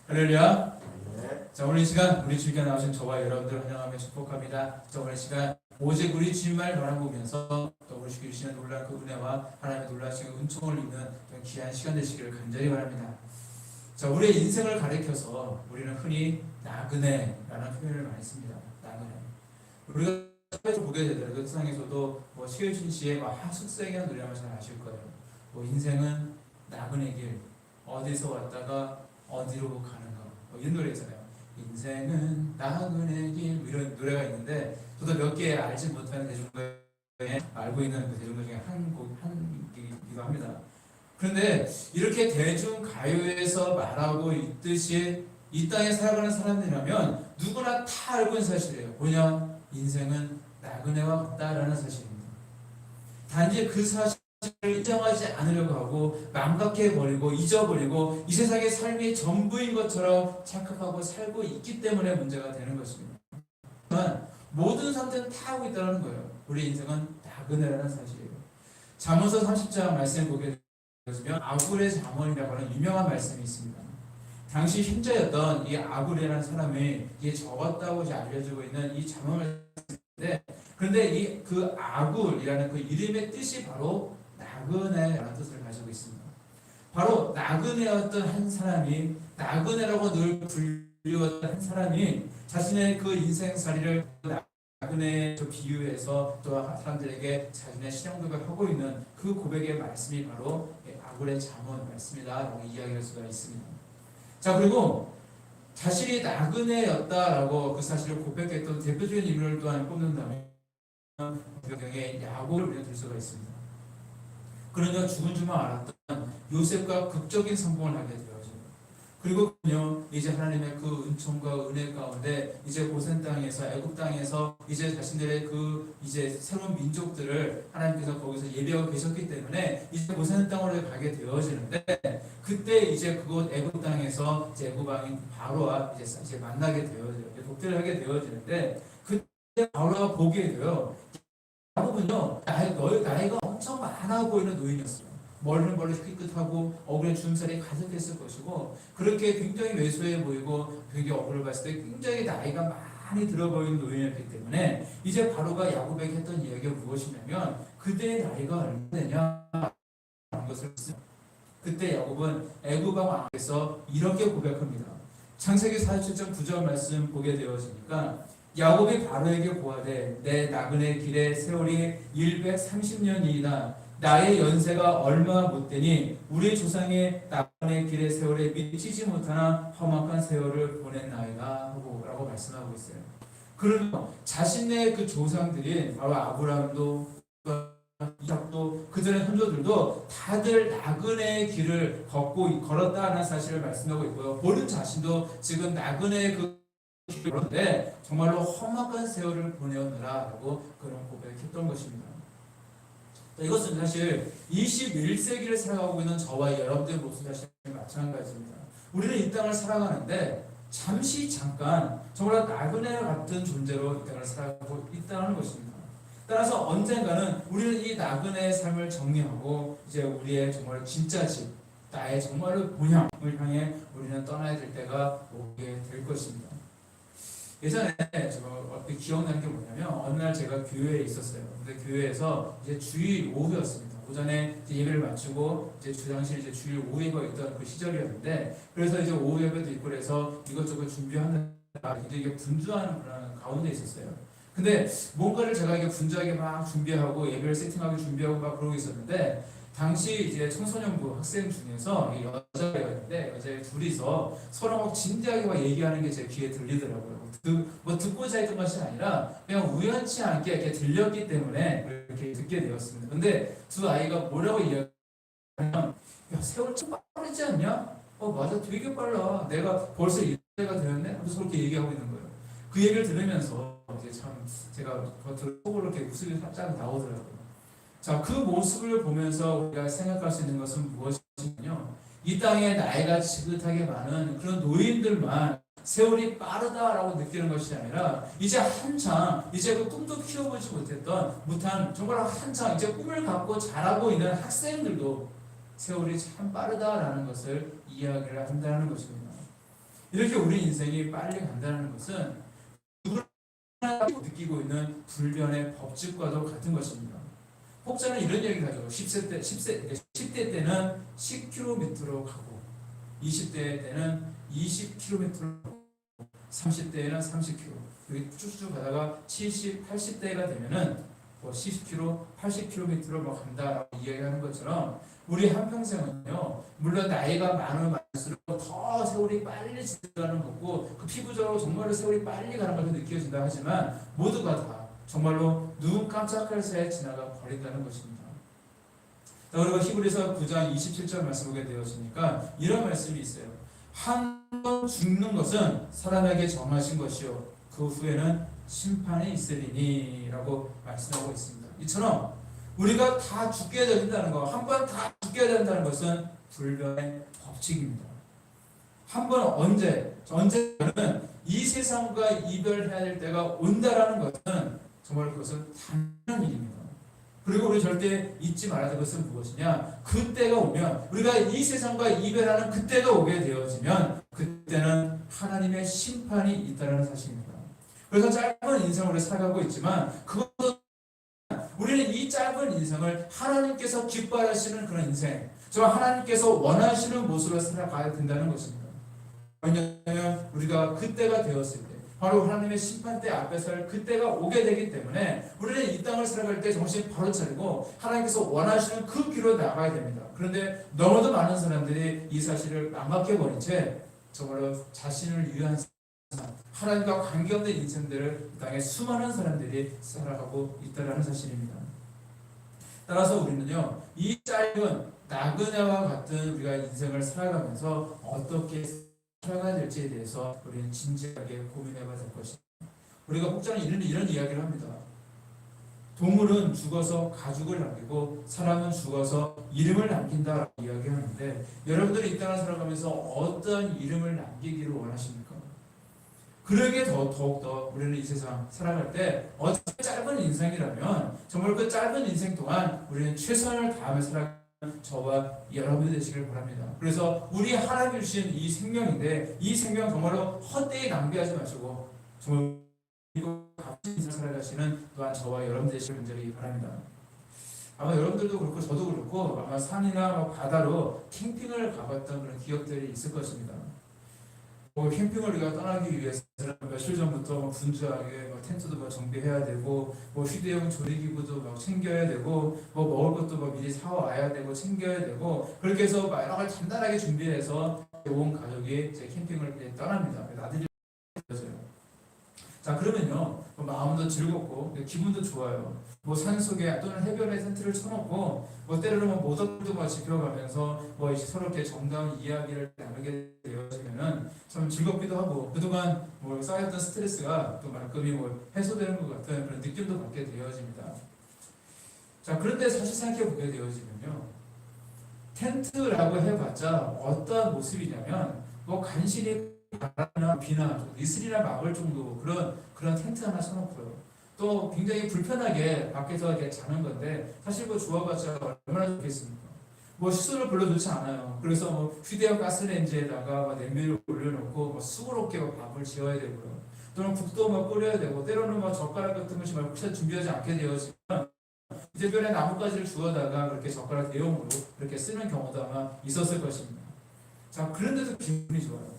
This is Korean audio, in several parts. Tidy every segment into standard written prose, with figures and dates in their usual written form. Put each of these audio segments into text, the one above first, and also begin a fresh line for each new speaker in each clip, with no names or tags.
할렐루야.
네.
자, 오늘 이 시간 우리 주님께 나오신 저와 여러분들 환영하며 축복합니다. 자, 오늘 이 시간 오직 우리 주님만 바라보면서 또 우리 주께 주시는 놀라운 그 은혜와 하나님의 놀라신 은총을 입는 귀한 시간 되시기를 간절히 바랍니다. 자, 우리의 인생을 가리켜서 우리는 흔히 나그네라는 표현을 많이 씁니다. 나그네. 우리가 사회에서 보게 되더라도 세상에서도 시효진 씨의 하숙생이라는 노래 아마 잘 아실 거예요. 인생은 나그네 길, 어디서 왔다가 어디로 가는가, 이런 노래 있잖아요. 인생은 나그네 길, 이런 노래가 있는데 저도 몇 개 알지 못하는 대중가에 알고 있는 그 대중가 중에 한 곡이기도 합니다. 그런데 이렇게 대중가요에서 말하고 있듯이 이 땅에 살아가는 사람들이라면 누구나 다 알고 있는 사실이에요. 뭐냐? 인생은 나그네와 같다라는 사실입니다. 단지 그 사실을 인정하지 않으려고 하고 망각해버리고 잊어버리고 이 세상의 삶이 전부인 것처럼 착각하고 살고 있기 때문에 문제가 되는 것입니다. 하지만 모든 사람들은 다 하고 있다는 거예요. 우리 인생은 나그네라는 사실이에요. 잠언서 30장 말씀 보게 되면 아굴의 잠언이라고 하는 유명한 말씀이 있습니다. 당시 힘자였던 이 아굴이라는 사람이 이게 적었다고 알려지고 있는 이 잠언 말씀인데, 그런데 그 아굴이라는 그 이름의 뜻이 바로 나그네라는 뜻을 가지고 있습니다. 바로 나그네였던 한 사람이, 나그네라고 늘 불리웠던 한 사람이 자신의 그 인생살이를 나그네에 비유해서 또 사람들에게 자신의 신앙 고백하고 있는 그 고백의 말씀이 바로 아굴의 잠언 말씀이다 라고 이야기할 수가 있습니다. 자, 그리고 자신이 나그네였다라고 그 사실을 고백했던 대표적인 인물을 또한 꼽는다면 성경에 야곱을 우리가 들 수가 있습니다. 그러나 죽은 줄만 알았던 요셉과 극적인 성공을 하게 되어져. 그리고 그녀 이제 하나님의 그 은총과 은혜 가운데 이제 고센 땅에서, 애굽 땅에서 이제 자신들의 그 이제 새로운 민족들을 하나님께서 거기서 예배하고 계셨기 때문에 이제 고센 땅으로 가게 되어지는데, 그때 이제 그곳 애굽 땅에서 이제 애굽 왕인 바로와 이제 만나게 되어져요. 독대를 하게 되어지는데, 그때 바로가 보게 돼요. 야곱은요, 나이가 엄청 많아 보이는 노인이었어요. 머리는 멀리 삐끗하고 얼굴에 주름살이 가득했을 것이고, 그렇게 굉장히 왜소해 보이고 되게 얼굴을 봤을 때 굉장히 나이가 많이 들어 보이는 노인이었기 때문에 이제 바로가 야곱에게 했던 이야기가 무엇이냐면 그때의 나이가 얼마 되냐 하는 것을 했어요. 그때 야곱은 애굽 왕 앞에서 이렇게 고백합니다. 창세기 47장 9절 말씀 보게 되어지니까, 야곱이 바로에게 고하되 내 나그네 길의 세월이 130년이나 나의 연세가 얼마 못되니 우리 조상의 나그네 길의 세월에 미치지 못하나 험악한 세월을 보냈나이다 하고 라고 말씀하고 있어요. 그러면 자신의 그 조상들인 바로 아브라함도 이삭도 그전의 선조들도 다들 나그네의 길을 걸었다는 사실을 말씀하고 있고요. 본인 자신도 지금 나그네의 그 그런데 정말로 험악한 세월을 보내었느라라고 그런 고백했던 것입니다. 이것은 사실 21세기를 살아가고 있는 저와 여러분들의 모습 자신이 마찬가지입니다. 우리는 이 땅을 살아가는데 잠시 잠깐 정말 나그네 같은 존재로 이 땅을 살아가고 있다는 것입니다. 따라서 언젠가는 우리는 이 나그네의 삶을 정리하고 이제 우리의 정말 진짜 집, 나의 정말로 본향을 향해 우리는 떠나야 될 때가 오게 될 것입니다. 예전에 제가 기억나는 게 뭐냐면, 어느 날 제가 교회에 있었어요. 근데 교회에서 이제 주일 오후였습니다. 오전에 이제 예배를 마치고 이제 주장실 이제 주일 오후가 있던 그 시절이었는데, 그래서 이제 오후 예배도 있고 그래서 이것저것 준비하는 이게 분주하는 그런 가운데 있었어요. 근데 뭔가를 제가 이게 분주하게 막 준비하고 예배를 세팅하고 준비하고 막 그러고 있었는데, 당시 이제 청소년부 학생 중에서 여자애가 있는데 여자애 둘이서 서로 막 진지하게 막 얘기하는 게 제 귀에 들리더라고요. 듣고자 했던 것이 아니라 그냥 우연치 않게 이렇게 들렸기 때문에 이렇게 듣게 되었습니다. 근데 두 아이가 뭐라고 이야기하냐면, 야, 세월 참 빠르지 않냐? 맞아, 되게 빨라. 내가 벌써 이때가 되었네? 하면서 그렇게 얘기하고 있는 거예요. 그 얘기를 들으면서 이제 참 제가 겉으로 속으로 이렇게 웃음이 살짝 나오더라고요. 자, 그 모습을 보면서 우리가 생각할 수 있는 것은 무엇이냐면요, 이 땅에 나이가 지긋하게 많은 그런 노인들만 세월이 빠르다라고 느끼는 것이 아니라, 이제 한창 이제 그 꿈도 키워보지 못한 정말 한창 이제 꿈을 갖고 자라고 있는 학생들도 세월이 참 빠르다라는 것을 이야기를 한다는 것입니다. 이렇게 우리 인생이 빨리 간다는 것은 누구나 느끼고 있는 불변의 법칙과도 같은 것입니다. 혹자는 이런 얘기를 하죠. 10대 때는 10km로 가고 20대 때는 20km로 가고 30대에는 30km 여기 쭉쭉 가다가 70, 80대가 되면은 뭐 10km, 80km로 뭐 간다라고 이야기하는 것처럼 우리 한평생은요, 물론 나이가 많으면 많을수록 더 세월이 빨리 지나가는 거고 그 피부적으로 정말로 세월이 빨리 가는 것도 느껴진다 하지만 모두가 다 정말로 눈 깜짝할 새에 지나가 버린다는 것입니다. 자, 그리고 히브리서 9장 27절 말씀 보게 되었으니까 이런 말씀이 있어요. 한 번 죽는 것은 사람에게 정하신 것이요 그 후에는 심판이 있으리니 라고 말씀하고 있습니다. 이처럼 우리가 다 죽게 된다는 것, 한 번 다 죽게 된다는 것은 불변의 법칙입니다. 한 번 언제는 이 세상과 이별해야 될 때가 온다라는 것은 정말 그것은 당연한 일입니다. 그리고 우리 절대 잊지 말아야 될 것은 무엇이냐? 그때가 오면 우리가 이 세상과 이별하는 그때가 오게 되어지면 그때는 하나님의 심판이 있다는 사실입니다. 그래서 짧은 인생으로 살아가고 있지만 그것도 우리는 이 짧은 인생을 하나님께서 기뻐하시는 그런 인생, 저 하나님께서 원하시는 모습으로 살아가야 된다는 것입니다. 왜냐하면 우리가 그때가 되었을 때 바로 하나님의 심판대 앞에 설 그때가 오게 되기 때문에 우리는 이 땅을 살아갈 때 정신 바로 차리고 하나님께서 원하시는 그 길로 나가야 됩니다. 그런데 너무도 많은 사람들이 이 사실을 망각해버린 채 정말로 자신을 위한 하나님과 관계없는 인생들을 이 땅에 수많은 사람들이 살아가고 있다는 사실입니다. 따라서 우리는요, 이 짧은 나그네와 같은 우리가 인생을 살아가면서 어떻게 살아가야 될지에 대해서 우리는 진지하게 고민해봐야 될 것입니다. 우리가 혹자는 이런 이야기를 합니다. 동물은 죽어서 가죽을 남기고 사람은 죽어서 이름을 남긴다라고 이야기하는데 여러분들이 이 땅을 살아가면서 어떤 이름을 남기기를 원하십니까? 그러기에 더욱더 우리는 이 세상 살아갈 때 어차피 짧은 인생이라면 정말 그 짧은 인생 동안 우리는 최선을 다하며 살아가는 저와 여러분이 되시길 바랍니다. 그래서 우리 하나님이 주신 이 생명인데 이 생명 정말로 헛되이 낭비하지 마시고 정말 값진 인생을 살아가시는 또한 저와 여러분 되시길 간절히 바랍니다. 아마 여러분들도 그렇고 저도 그렇고 아마 산이나 바다로 캠핑을 가봤던 그런 기억들이 있을 것입니다. 캠핑을 우리가 떠나기 위해서는 며칠 전부터 분주하게 텐트도 정비해야 되고 휴대용 조리기구도 챙겨야 되고 먹을 것도 미리 사와야 되고 챙겨야 되고 그렇게 해서 여러 가지 간단하게 준비해서 온 가족이 이제 캠핑을 떠납니다. 아들이 그래서요. 자, 그러면요 마음도 즐겁고 기분도 좋아요. 산속에 또는 해변에 텐트를 쳐놓고 때로는 모닥불도 지펴가면서 서로 이렇게 정다운 이야기를 나누게 되어지면은 참 즐겁기도 하고 그동안 쌓였던 스트레스가 또 말끔히 해소되는 것 같은 그런 느낌도 받게 되어집니다. 자, 그런데 사실 생각해 보게 되어지면요 텐트라고 해봤자 어떤 모습이냐면 간신히 바람이나 비나 이슬이나 막을 정도 그런 텐트 하나 쳐놓고요. 또 굉장히 불편하게 밖에서 이렇게 자는 건데 사실 주워봤자 얼마나 좋겠습니까? 시설을 별로 좋지 않아요. 그래서 휴대용 가스레인지에다가 냄비를 올려놓고 수고롭게 밥을 지어야 되고요. 또는 국도 끓여야 되고 때로는 젓가락 같은 것이 혹시 준비하지 않게 되어지면 주변에 나뭇가지를 주워다가 그렇게 젓가락 대용으로 그렇게 쓰는 경우도 아마 있었을 것입니다. 자, 그런데도 기분이 좋아요.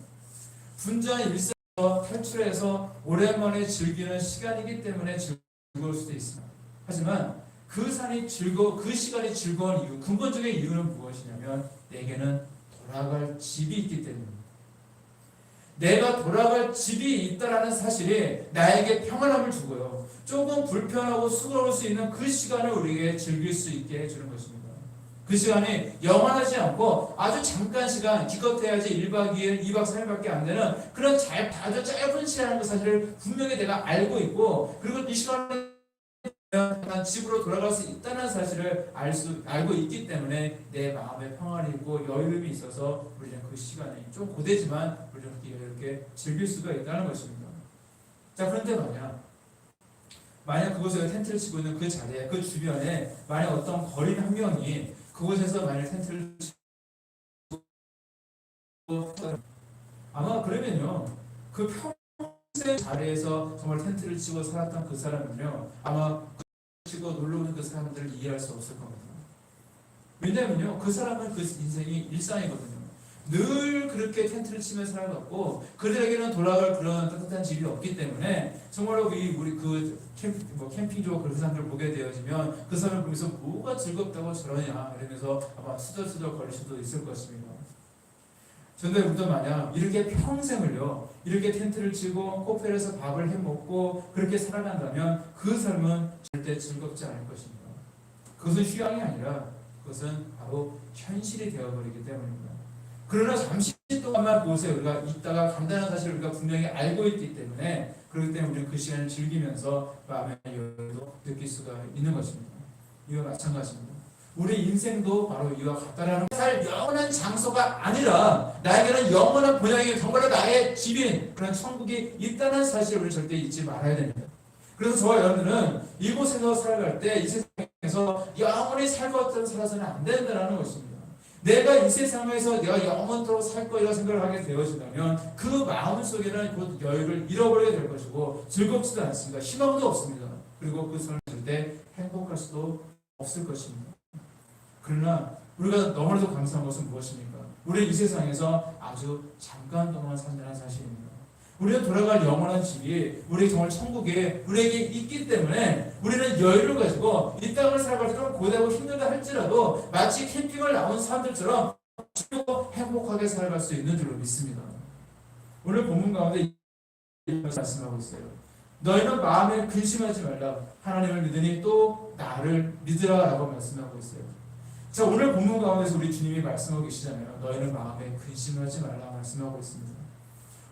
분주한 일상에서 탈출해서 오랜만에 즐기는 시간이기 때문에 즐거울 수도 있습니다. 하지만 그 시간이 즐거운 이유, 근본적인 이유는 무엇이냐면 내게는 돌아갈 집이 있기 때문입니다. 내가 돌아갈 집이 있다라는 사실이 나에게 평안함을 주고요. 조금 불편하고 수고로울 수 있는 그 시간을 우리에게 즐길 수 있게 해주는 것입니다. 그 시간이 영원하지 않고 아주 잠깐 시간, 기껏해야지 1박 2일, 2박 3일밖에 안 되는 그런 아주 짧은 시간인 것 사실을 분명히 내가 알고 있고 그리고 이 시간에 난 집으로 돌아갈 수 있다는 사실을 알고 있기 때문에 내 마음에 평안이 있고 여유로움이 있어서 우리는 그 시간이 좀 고되지만 우리는 이렇게 즐길 수가 있다는 것입니다. 자, 그런데 만약 그곳에 텐트를 치고 있는 그 자리에 그 주변에 만약 어떤 거린 한 명이 그곳에서 만약 텐트를 치고 아마 그러면요, 그 평생 자리에서 정말 텐트를 치고 살았던 그 사람은요, 아마 치고 놀러 오는 그 사람들을 이해할 수 없을 겁니다. 왜냐면요, 그 사람은 그 인생이 일상이거든요. 늘 그렇게 텐트를 치면서 살아갔고, 그들에게는 돌아갈 그런 따뜻한 집이 없기 때문에, 정말로 우리 그 캠핑場그 사람들을 보게 되어지면, 그 사람을 보면서 뭐가 즐겁다고 저러냐, 이러면서 아마 수덜수덜 거릴 수도 있을 것입니다. 그런데 우리도 만약 이렇게 평생을요, 이렇게 텐트를 치고 코펠에서 밥을 해 먹고 그렇게 살아간다면 그 삶은 절대 즐겁지 않을 것입니다. 그것은 휴양이 아니라 그것은 바로 현실이 되어버리기 때문입니다. 그러나 잠시 동안만 그곳에 우리가 있다가 간다는 사실을 우리가 분명히 알고 있기 때문에, 그렇기 때문에 우리는 그 시간을 즐기면서 마음의 여유도 느낄 수가 있는 것입니다. 이와 마찬가지입니다. 우리 인생도 바로 이와 같다라는, 살 영원한 장소가 아니라 나에게는 영원한 본향이 정말로 나의 집인 그런 천국이 있다는 사실을 우리 절대 잊지 말아야 됩니다. 그래서 저와 여러분들은 이곳에서 살아갈 때 이 세상에서 영원히 살 것 같은 살아서는 안 된다는 것입니다. 내가 이 세상에서 내가 영원토록 살 거라고 생각을 하게 되어진다면 그 마음 속에는 곧 여유를 잃어버리게 될 것이고 즐겁지도 않습니다. 희망도 없습니다. 그리고 그 삶을 절대 행복할 수도 없을 것입니다. 그러나 우리가 너무나도 감사한 것은 무엇입니까? 우리는 이 세상에서 아주 잠깐 동안 산다는 사실입니다. 우리는 돌아갈 영원한 집이 우리 정말 천국에 우리에게 있기 때문에 우리는 여유를 가지고 이 땅을 살아갈 때 좀 고되고 힘들다 할지라도 마치 캠핑을 나온 사람들처럼 행복하게 살아갈 수 있는 줄로 믿습니다. 오늘 본문 가운데 말씀하고 있어요. 너희는 마음에 근심하지 말라. 하나님을 믿으니 또 나를 믿으라 라고 말씀하고 있어요. 자, 오늘 본문 가운데서 우리 주님이 말씀하고 계시잖아요. 너희는 마음에 근심하지 말라 말씀하고 있습니다.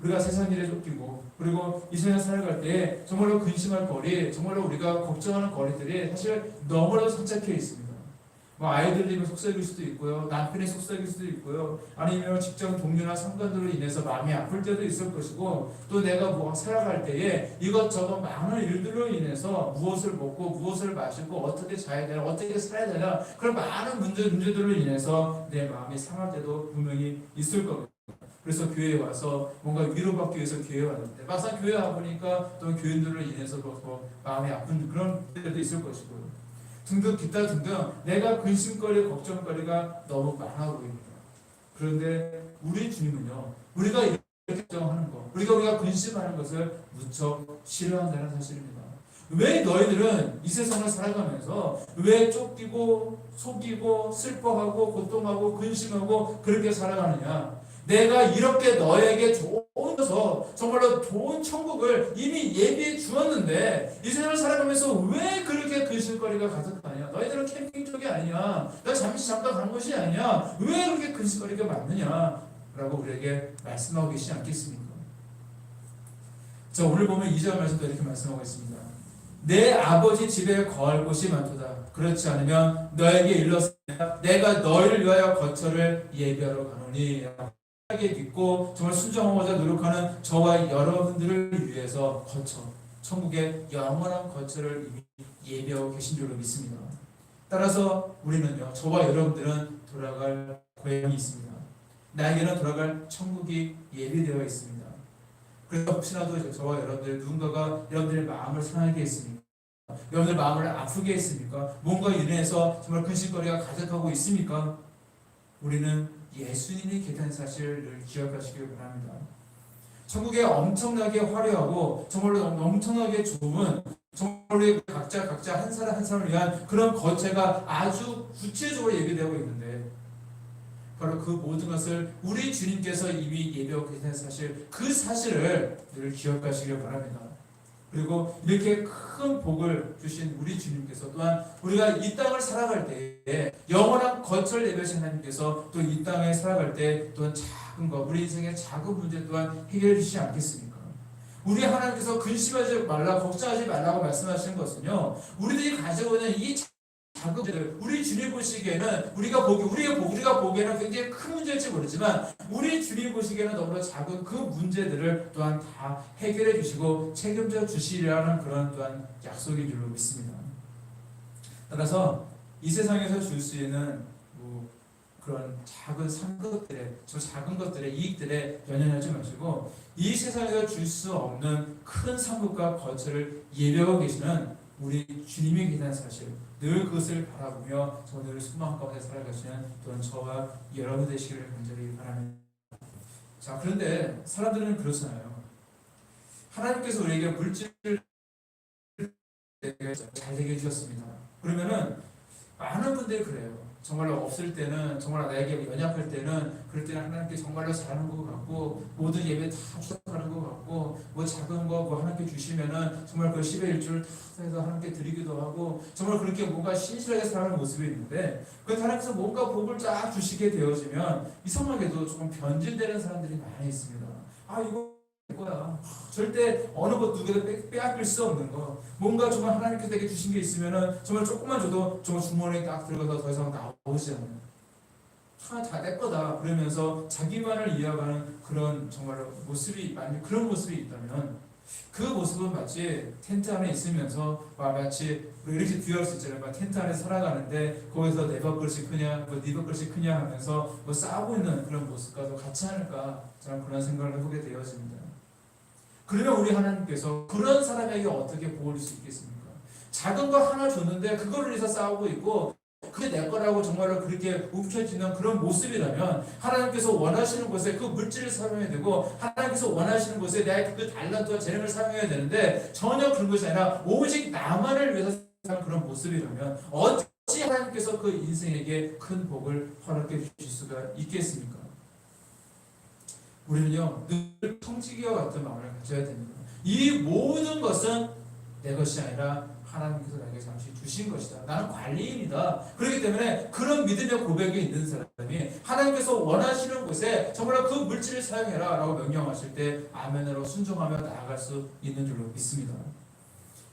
우리가 세상 일에 쫓기고 그리고 이 세상 살아갈 때 정말로 근심할 거리, 정말로 우리가 걱정하는 거리들이 사실 너무나도 산착해 있습니다. 뭐 아이들이 속삭일 수도 있고요, 남편이 속삭일 수도 있고요, 아니면 직장 동료나 상관들로 인해서 마음이 아플 때도 있을 것이고, 또 내가 뭐 살아갈 때에 이것저것 많은 일들로 인해서 무엇을 먹고 무엇을 마시고 어떻게 자야 되나 어떻게 살아야 되나 그런 많은 문제들로 인해서 내 마음이 상할 때도 분명히 있을 겁니다. 그래서 교회에 와서 뭔가 위로받기 위해서 교회에 왔는데 막상 교회에 와보니까 또 교인들로 인해서 또 마음이 아픈 그런 때도 있을 것이고요. 등등 기타 등등 내가 근심거리 걱정거리가 너무 많아 보입니다. 그런데 우리 주님은요, 우리가 이렇게 걱정하는 것, 우리가 근심하는 것을 무척 싫어한다는 사실입니다. 왜 너희들은 이 세상을 살아가면서 왜 쫓기고 속이고 슬퍼하고 고통하고 근심하고 그렇게 살아가느냐? 내가 이렇게 너에게 좋아서 정말로 좋은 천국을 이미 예비해 주었는데 이 세상을 살아가면서 왜 그렇게 근심거리가 가득하냐? 너희들은 캠핑 쪽이 아니야. 나 잠깐 간 곳이 아니야. 왜 그렇게 근심거리가 많느냐? 라고 우리에게 말씀하고 계시지 않겠습니까? 자, 오늘 보면 2절 말씀도 이렇게 말씀하고 있습니다. 내 아버지 집에 거할 곳이 많도다. 그렇지 않으면 너에게 일렀으나 내가 너희를 위하여 거처를 예비하러 가노니. 믿고 정말 순종하고자 노력하는 저와 여러분들을 위해서 거처, 천국의 영원한 거처를 이미 예비하고 계신 줄로 믿습니다. 따라서 우리는요, 저와 여러분들은 돌아갈 고향이 있습니다. 나에게는 돌아갈 천국이 예비되어 있습니다. 그래서 혹시라도 저와 여러분들 누군가가 여러분들의 마음을 상하게 했습니까? 여러분들 마음을 아프게 했습니까? 뭔가 인해서 정말 근심거리가 가득하고 있습니까? 우리는 예수님이 계시다는 사실을 기억하시길 바랍니다. 천국에 엄청나게 화려하고 정말로 엄청나게 좋은 정말로 각자 한 사람 한 사람을 위한 그런 거처가 아주 구체적으로 예비되고 있는데 바로 그 모든 것을 우리 주님께서 이미 예비하고 계시다는 사실, 그 사실을 늘 기억하시길 바랍니다. 그리고 이렇게 큰 복을 주신 우리 주님께서 또한 우리가 이 땅을 살아갈 때에 영원한 거처를 예비하신 하나님께서 또 이 땅에 살아갈 때 또한 작은 것, 우리 인생의 작은 문제 또한 해결해 주시지 않겠습니까? 우리 하나님께서 근심하지 말라, 걱정하지 말라고 말씀하시는 것은요, 우리들이 가지고 있는 이 작은 문제들, 우리 주님 보시기에는 우리가 보기에는 굉장히 큰 문제일지 모르지만 우리 주님 보시기에는 너무나 작은 그 문제들을 또한 다 해결해 주시고 책임져 주시리라는 그런 또한 약속인 줄로 믿습니다. 따라서 이 세상에서 줄 수 있는 그런 작은 상급들의 저 작은 것들의 이익들에 연연하지 마시고 이 세상에서 줄 수 없는 큰 상급과 거처를 예배하고 계시는 우리 주님이 계시다는 사실 늘 그것을 바라보며 늘 소망 가운데 살아가시는 또한 저와 여러분 되시기를 간절히 바랍니다. 자, 그런데 사람들은 그렇잖아요. 하나님께서 우리에게 물질을 잘 되게 해주셨습니다. 그러면은 많은 분들이 그래요. 정말로 없을 때는, 정말 나에게 연약할 때는, 그럴 때는 하나님께 정말로 잘하는 것 같고, 모든 예배 다 추적하는 것 같고, 뭐 작은 거 뭐 하나님께 주시면은 정말 그 10의 1줄 다 해서 하나님께 드리기도 하고, 정말 그렇게 뭔가 신실하게 살아가는 모습이 있는데, 그 하나님께서 뭔가 복을 쫙 주시게 되어지면, 이상하게도 조금 변질되는 사람들이 많이 있습니다. 아, 이거 거야. 절대 어느 것 누구도 빼앗길 수 없는 거. 뭔가 정말 하나님께서 내게 주신 게 있으면은 정말 조금만 줘도 정말 주머니에 딱 들어가서 더 이상 나오지 않아요. 다 내 거다. 그러면서 자기만을 이어가는 그런 정말로 모습이 만약 그런 모습이 있다면 그 모습은 마치 텐트 안에 있으면서 마치 이렇게 비유할 수 있잖아요. 텐트 안에 살아가는데 거기서 내 밥그릇이 크냐, 네 밥그릇이 크냐 하면서 싸우고 있는 그런 모습과도 같지 않을까 저는 그런 생각을 해보게 되어집니다. 그러면 우리 하나님께서 그런 사람에게 어떻게 복을 줄 수 있겠습니까? 작은 거 하나 줬는데 그거를 위해서 싸우고 있고 그게 내 거라고 정말로 그렇게 움켜쥐는 그런 모습이라면 하나님께서 원하시는 곳에 그 물질을 사용해야 되고 하나님께서 원하시는 곳에 내 그 달란트와 재능을 사용해야 되는데 전혀 그런 것이 아니라 오직 나만을 위해서 사는 그런 모습이라면 어찌 하나님께서 그 인생에게 큰 복을 허락해 주실 수가 있겠습니까? 우리는요 늘 청지기와 같은 마음을 가져야 됩니다. 이 모든 것은 내 것이 아니라 하나님께서 나에게 잠시 주신 것이다. 나는 관리인이다. 그렇기 때문에 그런 믿음의 고백이 있는 사람이 하나님께서 원하시는 곳에 정말 그 물질을 사용해라 라고 명령하실 때 아멘으로 순종하며 나아갈 수 있는 줄로 믿습니다.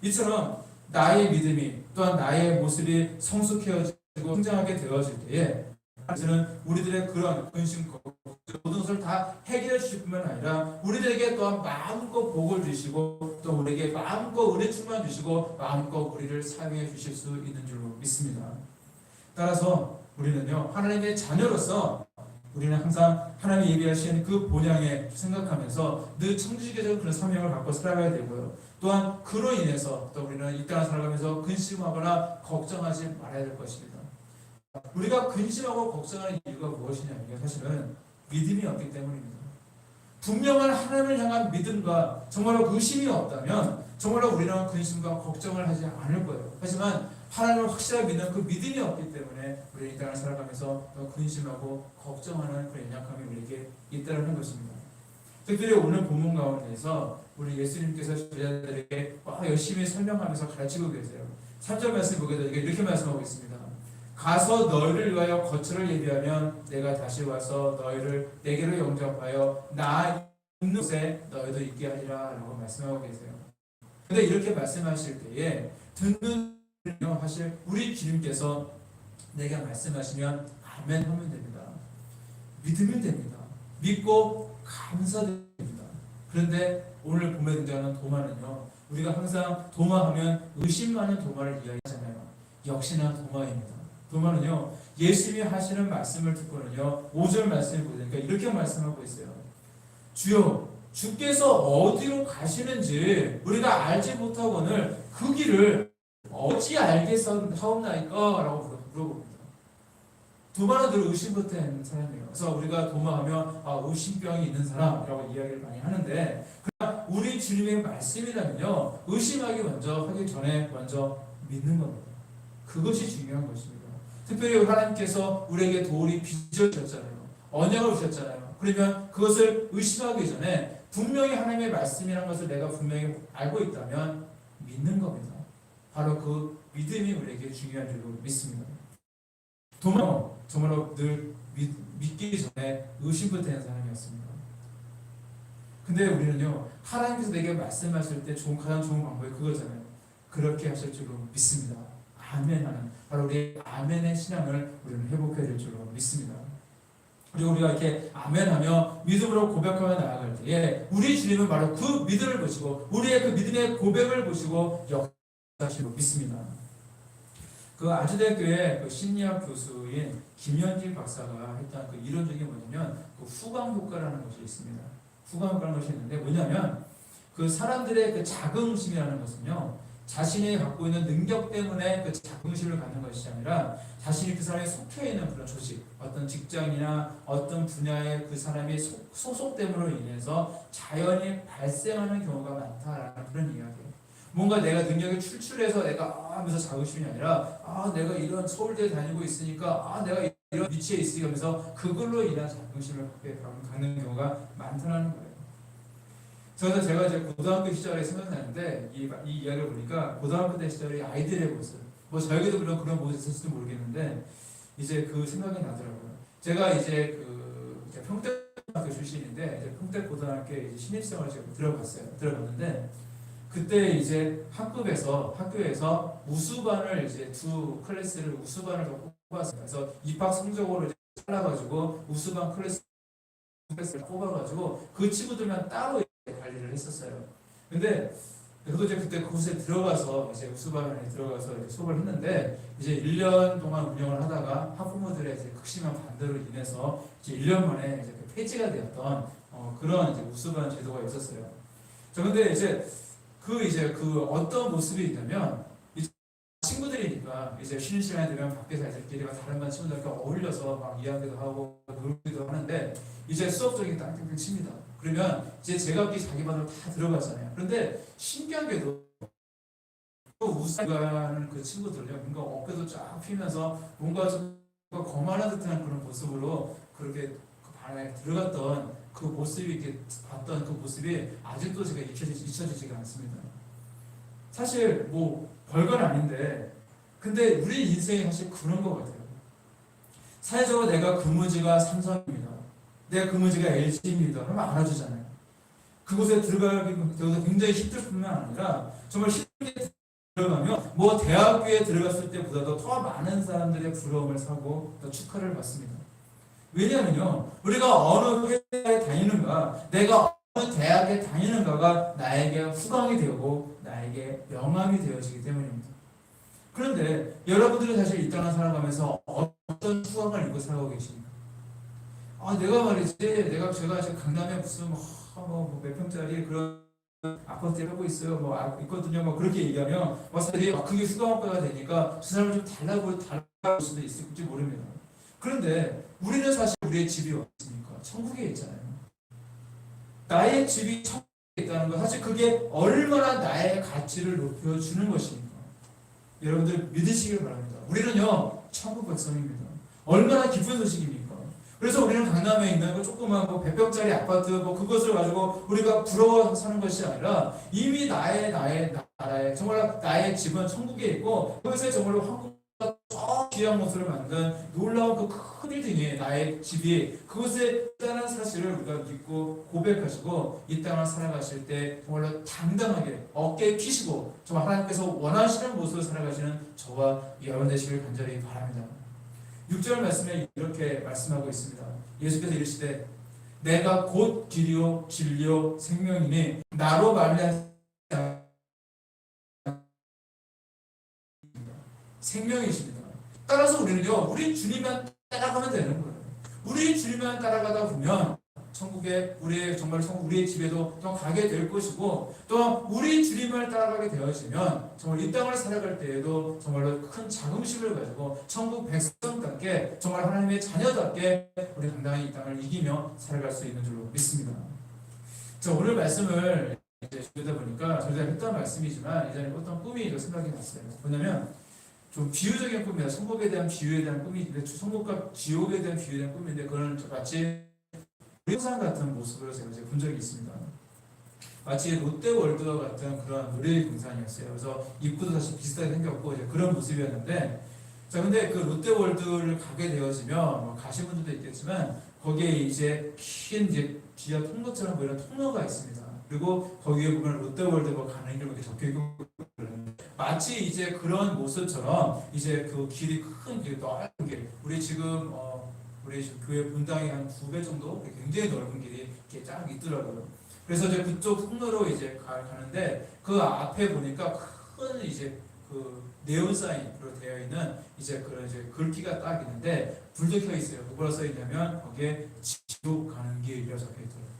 이처럼 나의 믿음이 또한 나의 모습이 성숙해지고 성장하게 되어질 때에 하나님은 우리들의 그런 근심 모든 것을 다 해결해 주실 뿐만 아니라 우리들에게 또한 마음껏 복을 주시고 또 우리에게 마음껏 은혜 충만 주시고 마음껏 우리를 사용해 주실 수 있는 줄로 믿습니다. 따라서 우리는요 하나님의 자녀로서 우리는 항상 하나님이 예비하신 그 본향에 생각하면서 늘 청지기적인 그런 사명을 갖고 살아가야 되고요. 또한 그로 인해서 또 우리는 이 땅을 살아가면서 근심하거나 걱정하지 말아야 될 것입니다. 우리가 근심하고 걱정하는 이유가 무엇이냐면 사실은 믿음이 없기 때문입니다. 분명한 하나님을 향한 믿음과 정말로 의심이 없다면 정말로 우리는 근심과 걱정을 하지 않을 거예요. 하지만 하나님을 확실하게 믿는 그 믿음이 없기 때문에 우리 이 땅을 살아가면서 근심하고 걱정하는 그 연약함이 우리에게 있다는 것입니다. 특별히 오늘 본문 가운데서 우리 예수님께서 제자들에게 열심히 설명하면서 가르치고 계세요. 3절 말씀 보게 되니까 이렇게 말씀하고 있습니다. 가서 너희를 위하여 거처를 예비하면 내가 다시 와서 너희를 내게로 영접하여 나 있는 곳에 너희도 있게 하리라 라고 말씀하고 계세요. 그런데 이렇게 말씀하실 때에 듣는 사실 우리 주님께서 내가 말씀하시면 아멘 하면 됩니다. 믿으면 됩니다. 믿고 감사드립니다. 그런데 오늘 본문에 등장하는 도마는요 우리가 항상 도마하면 의심 많은 도마를 이야기하잖아요. 역시나 도마입니다. 도마는요 예수님이 하시는 말씀을 듣고는요 5절 말씀을 보니까 이렇게 말씀하고 있어요. 주여 주께서 어디로 가시는지 우리가 알지 못하거늘 그 길을 어찌 알겠사옵나이까 라고 물어봅니다. 도마는 늘 의심부터 하는 사람이에요. 그래서 우리가 도마하면 의심병이 있는 사람이라고 이야기를 많이 하는데 그러나 우리 주님의 말씀이라면요 의심하기 먼저 하기 전에 먼저 믿는 겁니다. 그것이 중요한 것입니다. 특별히 하나님께서 우리에게 도리 빚어주셨잖아요. 언약을 주셨잖아요. 그러면 그것을 의심하기 전에 분명히 하나님의 말씀이라는 것을 내가 분명히 알고 있다면 믿는 겁니다. 바로 그 믿음이 우리에게 중요한 줄로 믿습니다. 도마는 정말로 늘 믿기 전에 의심부터 하는 사람이었습니다. 근데 우리는요 하나님께서 내게 말씀하실 때 가장 좋은 방법이 그거잖아요. 그렇게 하실 줄로 믿습니다. 아멘하는 바로 우리 아멘의 신앙을 우리는 회복해야 될 줄로 믿습니다. 그리고 우리가 이렇게 아멘하며 믿음으로 고백하며 나아갈 때에 우리 주님은 바로 그 믿음을 보시고 우리의 그 믿음의 고백을 보시고 역사하시고 믿습니다. 그 아주대교의 그 심리학 교수인 김현길 박사가 했던 그 이론적인 뭐냐면 그 후광 효과라는 것이 있습니다. 후광 효과라는 것이 있는데 뭐냐면 그 사람들의 그 자긍심이라는 것은요, 자신이 갖고 있는 능력 때문에 그 자긍심을 갖는 것이 아니라 자신이 그 사람이 속해 있는 그런 조직, 어떤 직장이나 어떤 분야에 그 사람이 소속됨으로 인해서 자연히 발생하는 경우가 많다라는 그런 이야기예요. 뭔가 내가 능력이 출출해서 내가 하면서 자긍심이 아니라 내가 이런 서울대에 다니고 있으니까 내가 이런 위치에 있으니까 하면서 그걸로 인한 자긍심을 갖는 경우가 많다는 거예요. 그래서 제가 이제 고등학교 시절에 생각나는데 이 이야기를 보니까 고등학교 때 시절에 아이들의 모습, 뭐 저에게도 그런 모습이 있었을지 모르겠는데 이제 그 생각이 나더라고요. 제가 이제 평택고등학교 출신인데 이제 평택고등학교에 이제 신입생을 제가 들어갔는데 그때 이제 학교에서 우수반을 이제 두 클래스를 우수반을 더 뽑았어요. 그래서 입학 성적으로 이제 잘라가지고 우수반 클래스를 뽑아가지고 그 친구들만 따로 관리를 했었어요. 근데 저도 이제 그때 그곳에 들어가서 이제 우수반에 들어가서 이제 수업을 했는데 이제 1년 동안 운영을 하다가 학부모들의 이제 극심한 반대로 인해서 이제 1년 만에 이제 폐지가 되었던 그런 이제 우수반 제도가 있었어요. 저 근데 이제 그 어떤 모습이 있냐면 이제 친구들이니까 이제 쉬는 시간이 되면 밖에서 애들끼리 다른 반 친구들과 어울려서 막 이야기도 하고 놀기도 하는데 이제 수업적인 땡땡땡 칩니다. 그러면 이제 제각기 자기 반으로 다 들어가잖아요. 그런데 신기하게도 우수가는 그 친구들요, 뭔가 어깨도 쫙 펴면서 뭔가 좀 거만한 듯한 그런 모습으로 그렇게 그 반에 들어갔던 그 모습이 이렇게 봤던 그 모습이 아직도 제가 잊혀지지가 않습니다. 사실 뭐 별건 아닌데, 근데 우리 인생이 사실 그런 것 같아요. 사회적으로 내가 근무지가 삼성입니다. 내가 근무지가 LG입니다. 그러면 알아주잖아요. 그곳에 들어가기 굉장히 힘들 뿐만 아니라 정말 힘들게 들어가면 뭐 대학교에 들어갔을 때보다도 더 많은 사람들의 부러움을 사고 더 축하를 받습니다. 왜냐하면요, 우리가 어느 회사에 다니는가, 내가 어느 대학에 다니는가가 나에게 후광이 되고 나에게 명함이 되어지기 때문입니다. 그런데 여러분들은 사실 이 땅을 살아가면서 어떤 후광을 입고 살아가고 계십니까? 내가 말이지, 제가 지금 강남에 무슨 몇 평짜리 그런 아파트에 살고 있어요. 있거든요. 그렇게 얘기하면 사람들이 그게 후광효과가 되니까 그 사람을 좀 달라 보일 수도 있을지 모릅니다. 그런데 우리는 사실 우리의 집이 어디 있습니까? 천국에 있잖아요. 나의 집이 천국에 있다는 건 사실 그게 얼마나 나의 가치를 높여주는 것입니까? 여러분들 믿으시길 바랍니다. 우리는요, 천국 백성입니다. 얼마나 기쁜 소식입니까? 그래서 우리는 강남에 있는 그 조그만 100평짜리 아파트 그것을 가지고 우리가 부러워서 사는 것이 아니라 이미 나의 정말 나의 집은 천국에 있고 그것에 정말로 한국보다 더 귀한 모습을 만든 놀라운 그 큰 빌딩이 나의 집이 그것에 있다는 사실을 우리가 믿고 고백하시고 이 땅을 살아가실 때 정말로 당당하게 어깨에 피시고 정말 하나님께서 원하시는 모습을 살아가시는 저와 여러분 되시길 간절히 바랍니다. 6절 말씀에 이렇게 말씀하고 있습니다. 예수께서 이르시되 내가 곧 길이요 진리요 생명이니 나로 말미암아 생명이십니다. 따라서 우리는요, 우리 주님만 따라가면 되는 거예요. 우리 주님만 따라가다 보면 천국에 우리의 집에도 또 가게 될 것이고 또 우리 주님을 따라가게 되어지면 정말 이 땅을 살아갈 때에도 정말로 큰 자긍심을 가지고 천국 백성답게 정말 하나님의 자녀답게 우리 당당히 이 땅을 이기며 살아갈 수 있는 줄로 믿습니다. 오늘 말씀을 이제 주다 보니까 저희가 했던 말씀이지만 예전에 어떤 꿈이 생각이 났어요. 뭐냐면 좀 비유적인 꿈이에요. 천국에 대한 비유에 대한 꿈인데 천국과 지옥에 대한 비유에 대한 꿈인데 그거는 마치 놀이동산 같은 모습으로 제가 본 적이 있습니다. 마치 롯데월드와 같은 그런 놀이동산이었어요. 그래서 입구도 사실 비슷하게 생겼고 이제 그런 모습이었는데 근데 그 롯데월드를 가게 되어지면 가신 분들도 있겠지만 거기에 이제 긴 지하 통로처럼 보이는 통로가 있습니다. 그리고 거기에 보면 롯데월드 가는 길 이렇게 적혀 있고 마치 이제 그런 모습처럼 이제 그 길이 큰 길, 넓은 길, 우리 지금 교회 분당이 한 2배 정도 굉장히 넓은 길이 이렇게 쫙 있더라고요. 그래서 이제 그쪽 통로로 이제 가는데 그 앞에 보니까 큰 이제 그 네온 사인으로 되어 있는 이제 그런 이제 글귀가 딱 있는데 불도 켜 있어요. 뭐라 써 있냐면 거기에 지옥 가는 길이라고 적혀 있더라고요.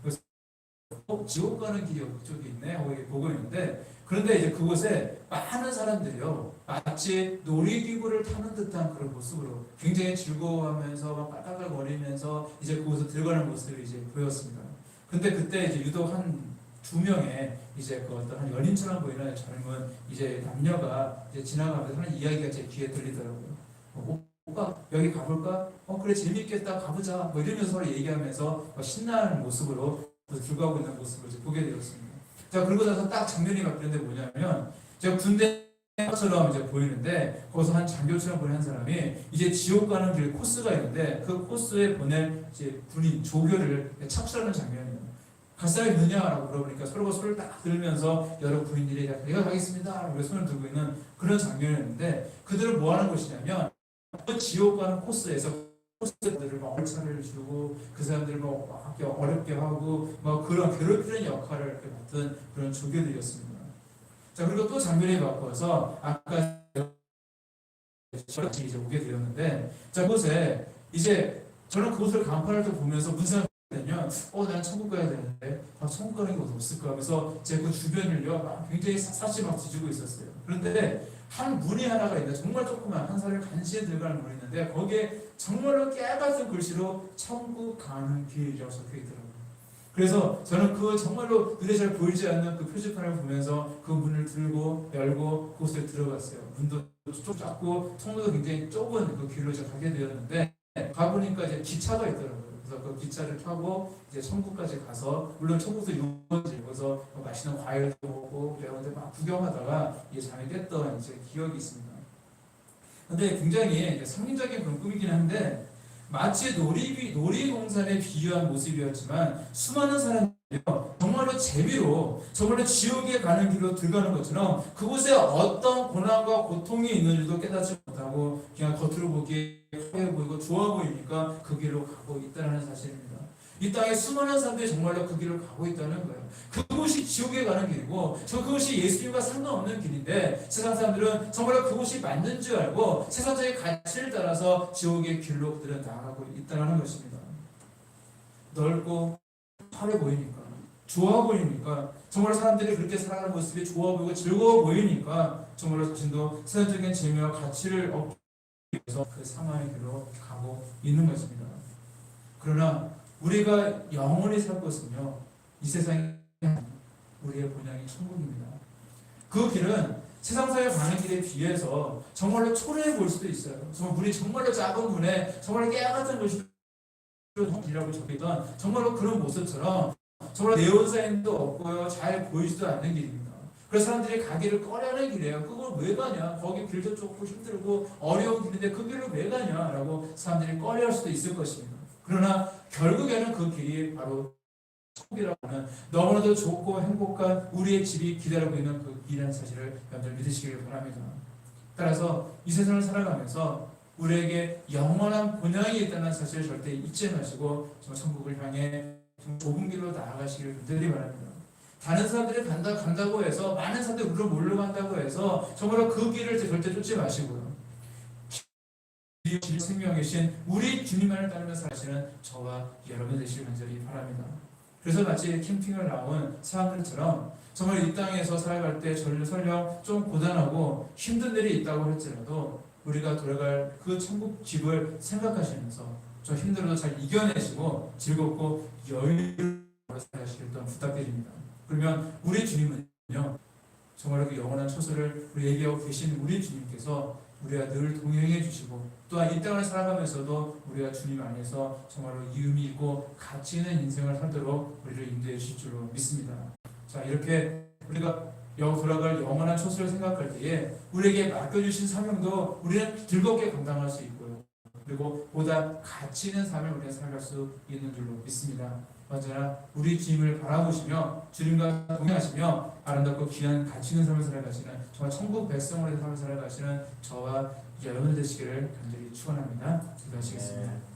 그래서 지옥 가는 길이 그쪽에 있네 하고 보고 있는데, 그런데 이제 그곳에 많은 사람들이요 마치 놀이기구를 타는 듯한 그런 모습으로 굉장히 즐거워하면서 막 깔깔거리면서 이제 그곳에 들어가는 모습이 이제 보였습니다. 근데 그때 이제 유독 한 두 명의 이제 그 어떤 한 연인처럼 보이는 젊은 이제 남녀가 이제 지나가면서 하는 이야기가 제 귀에 들리더라고요. 오빠 여기 가볼까? 그래 재밌겠다 가보자. 뭐 이러면서 서로 얘기하면서 신나는 모습으로 들어가고 있는 모습을 이제 보게 되었습니다. 자, 그러고 나서 딱 장면이 바뀌는데 뭐냐면 제가 군대처럼 이제 보이는데 거기서 한 장교처럼 보이는 한 사람이 이제 지옥 가는 길 코스가 있는데 그 코스에 보낼 이제 군인 조교를 착수하는 장면이에요. 갈 사람이 있느냐라고 물어보니까 서로가 손을 딱 들면서 여러 부인들이 내가 가겠습니다 라고 손을 들고 있는 그런 장면이었는데, 그들은 뭐 하는 것이냐면 그 지옥 가는 코스에서 코스들을 막 얼차를 주고 그 사람들을 막 어렵게 하고 막 그런 괴롭히는 역할을 이렇게 맡은 그런 조교들이었습니다. 자, 그리고 또 장면이 바꿔서 아까 이제 오게 되었는데, 자, 그곳에 이제 저는 그곳을 간판을 또 보면서 무슨 생각했냐면 난 천국 가야 되는데 천국 가는 게 어디 없을까 하면서 제 그 주변을요 굉장히 샅샅이 막 뒤지고 있었어요. 그런데 한 문이 하나가 있는데 정말 조그만 한 사람이 간신히 들어가는 문이 있는데 거기에 정말로 깨같은 글씨로 천국 가는 길이라고 적혀 있더라고요. 그래서 저는 그 정말로 눈에 잘 보이지 않는 그 표지판을 보면서 그 문을 들고 열고 그곳에 들어갔어요. 문도 좀 작고 통로도 굉장히 좁은 그 길로 이제 가게 되었는데 가보니까 이제 기차가 있더라고요. 그래서 그 기차를 타고 이제 천국까지 가서, 물론 천국도 유원지 거기서 맛있는 과일도 먹고 그런데 막 구경하다가 이제 잠이 깼던 이제 기억이 있습니다. 근데 굉장히 상징적인 그런 꿈이긴 한데 마치 놀이동산에 비유한 모습이었지만 수많은 사람들이요 정말로 재미로 정말로 지옥에 가는 길로 들어가는 것처럼 그곳에 어떤 고난과 고통이 있는지도 깨닫지 못하고 그냥 겉으로 보기에 화려해 보이고 좋아 보이니까 그 길로 가고 있다는 사실입니다. 이 땅에 수많은 사람들이 정말로 그 길을 가고 있다는 거예요. 그곳이 지옥에 가는 길이고 그것이 예수님과 상관없는 길인데 세상 사람들은 정말로 그곳이 맞는 줄 알고 세상적인 가치를 따라서 지옥의 길로 그들은 나아가고 있다는 것입니다. 넓고 화려해 보이니까 좋아 보이니까 정말 사람들이 그렇게 살아가는 모습이 좋아 보이고 즐거워 보이니까 정말로 자신도 세상적인 재미와 가치를 얻기 위해서 그 사망의 길로 가고 있는 것입니다. 그러나 우리가 영원히 살 것은요 이 세상에 우리의 본향이 천국입니다. 그 길은 세상사에 가는 길에 비해서 정말로 초라해 보일 수도 있어요. 정말 문이 정말로 작은 문에 정말 깨같은 것이 길이라고 적혀있던 정말로 그런 모습처럼 정말 네온사인도 없고요 잘 보이지도 않는 길입니다. 그래서 사람들이 가기를 꺼려하는 길이에요. 그걸 왜 가냐? 거기 길도 좁고 힘들고 어려운 길인데 그 길을 왜 가냐? 라고 사람들이 꺼려할 수도 있을 것입니다. 그러나 결국에는 그 길이 바로 천국이라고 하는 너무나도 좋고 행복한 우리의 집이 기다리고 있는 그 길이라는 사실을 여러분들 믿으시길 바랍니다. 따라서 이 세상을 살아가면서 우리에게 영원한 본향이 있다는 사실을 절대 잊지 마시고 정말 천국을 향해 좁은 길로 나아가시길 간절히 바랍니다. 다른 사람들이 간다고 해서 많은 사람들이 우리로 몰려간다고 해서 정말로 그 길을 절대 쫓지 마시고요. 생명이신 우리 주님만을 따르면서 사시는 저와 여러분 되시길 간절히 바랍니다. 그래서 마치 캠핑을 나온 사람들처럼 정말 이 땅에서 살아갈 때 설령 좀 고단하고 힘든 일이 있다고 할지라도 우리가 돌아갈 그 천국 집을 생각하시면서 좀 힘들어도 잘 이겨내시고 즐겁고 여유를 살아가시길 또한 부탁드립니다. 그러면 우리 주님은요 정말 그 영원한 처소를 우리 얘기하고 계신 우리 주님께서 우리와 늘 동행해 주시고 또한 이 땅을 살아가면서도 우리가 주님 안에서 정말로 의미 있고 가치 있는 인생을 살도록 우리를 인도해 주실 줄로 믿습니다. 자, 이렇게 우리가 돌아갈 영원한 처소를 생각할 때에 우리에게 맡겨주신 사명도 우리는 즐겁게 감당할 수 있고요. 그리고 보다 가치 있는 삶을 우리가 살아갈 수 있는 줄로 믿습니다. 언제나 우리 주님을 바라보시며 주님과 동행하시며 아름답고 귀한 가치 있는 삶을 살아가시는 정말 천국 백성으로의 삶을 살아가시는 저와 여러분 되시기를 간절히 축원합니다. 기도하시겠습니다.